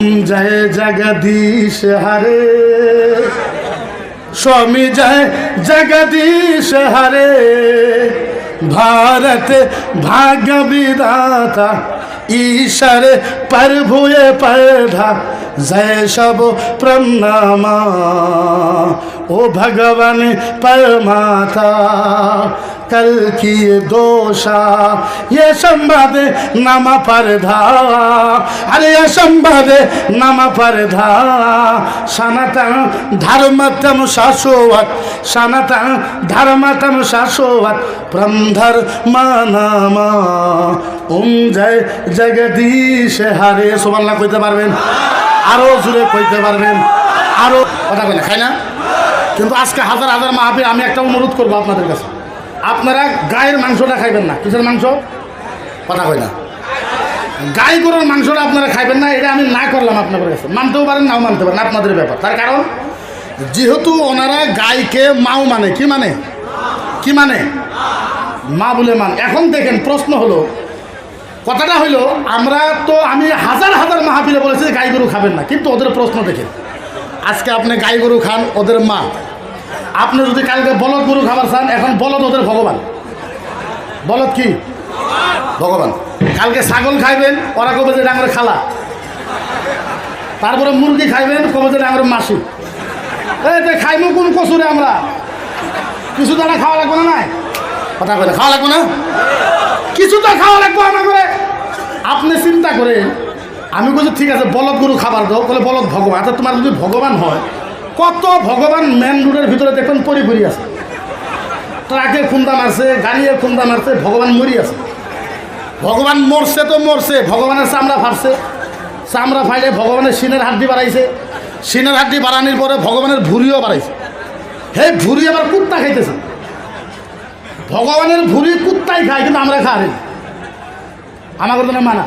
जय जगदीश हरे स्वामी जय जगदीश हरे भारत भाग्य विधाता ईश्वर प्रभु पैधा जय सब प्रणामा ओ भगवान परमाता कल की दोषा ये संवाद नाम परधा अरे ये संवाद नाम परधा सनातन धर्मतम शाश्वत सनातन धर्मतम शाश्वत ब्रह्मधर्म नाम ओम जय जगदीश हरे सुबहानाल्लाह কইতে পারবেন আরো জোরে কইতে পারবেন আরো কথা কই না খাই না কিন্তু আজকে হাজার হাজার মাহফিল আমি একটা অনুরোধ করব আপনাদের কাছে আপনারা গায়ের মাংসটা খাইবেন না কিসের মাংস কথা কই না গাই গরুর মাংসটা আপনারা খাইবেন না এটা আমি না করলাম আপনাদের কাছে মানতেও পারেন নাও মানতে পারেন আপনাদের ব্যাপার তার কারণ যেহেতু ওনারা গাইকে মাও মানে কি মানে মা বলে মান এখন দেখেন প্রশ্ন হলো কথাটা হইল আমরা তো আমি হাজার হাজার মাহফিলে বলেছি গাই গরু খাবেন না কিন্তু ওদের প্রশ্ন দেখেন আজকে আপনি গাই গরু খান ওদের মা আপনি যদি কালকে বলদ গরু খাবার চান এখন বলদ ওদের ভগবান বলদ কি ভগবান কালকে ছাগল খাইবেন ওরা কবে যে ডাঙরের খালা তারপরে মুরগি খাইবেন কবে যে ডাঙরের মাসি এই যে খাইবো কোন কচুরে আমরা কিছু দানা খাওয়া লাগবে না নাই কথা বলে খাওয়া লাগবে না কিছু তো খাওয়া লাগবে আমার করে আপনি চিন্তা করে আমি বলছি ঠিক আছে বলদ গরু খাবার দাও বলে বলদ ভগবান আচ্ছা তোমার যদি ভগবান হয় কত ভগবান মেন রোডের ভিতরে দেখবেন পরিপরি আছে ট্রাকে খুন্দা মারছে গাড়িয়ে খুন্দা মারছে ভগবান মরি আছে ভগবান মরছে তো মরছে ভগবানের চামড়া ফাটছে চামড়া ফাইলে ভগবানের সিনের হাড্ডি বাড়াইছে সিনের হাড্ডি বাড়ানোর পরে ভগবানের ভুঁড়িও বাড়াইছে হে ভুঁড়ি আবার কুত্তা খাইতেছে ভগবানের ভুঁড়ি কুত্তাই খায় কিন্তু আমরা খাই আমার কথা মানা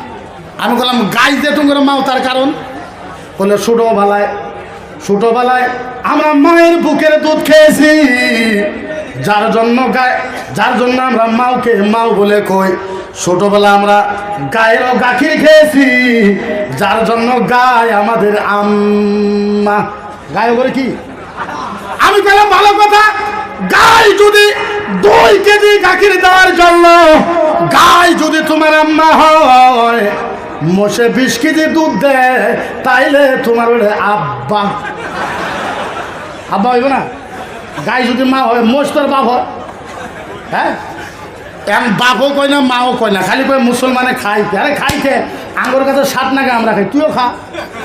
আমি বললাম গাই যে তোমার মাও তার কারণ বললে ছোটোবেলায় আমরা মায়ের বুকের দুধ খেয়েছি যার জন্য আমরা মাওকে মাও বলে কই ছোটবেলা আমরা গায়েরও গাখির খেয়েছি যার জন্য গায় আমাদের আম্মা গায়ে করে কি আমি বললাম ভালো কথা গাই যদি 2 কেজি গাখির দেওয়ার জন্য গাই যদি তোমার আম্মা হয় মোষে 20 কেজি দুধ দেয় তাইলে তোমার বলে আব্বা হইব না গাই যদি মা হয় মোষ তোর বাপ হয় হ্যাঁ এখন বাপও কয় না মাও কয় না খালি কয় মুসলমানে খাইতে আরে খাইতে আঙ্গুর কাছে 7 নাগে আমরা খাই তুইও খা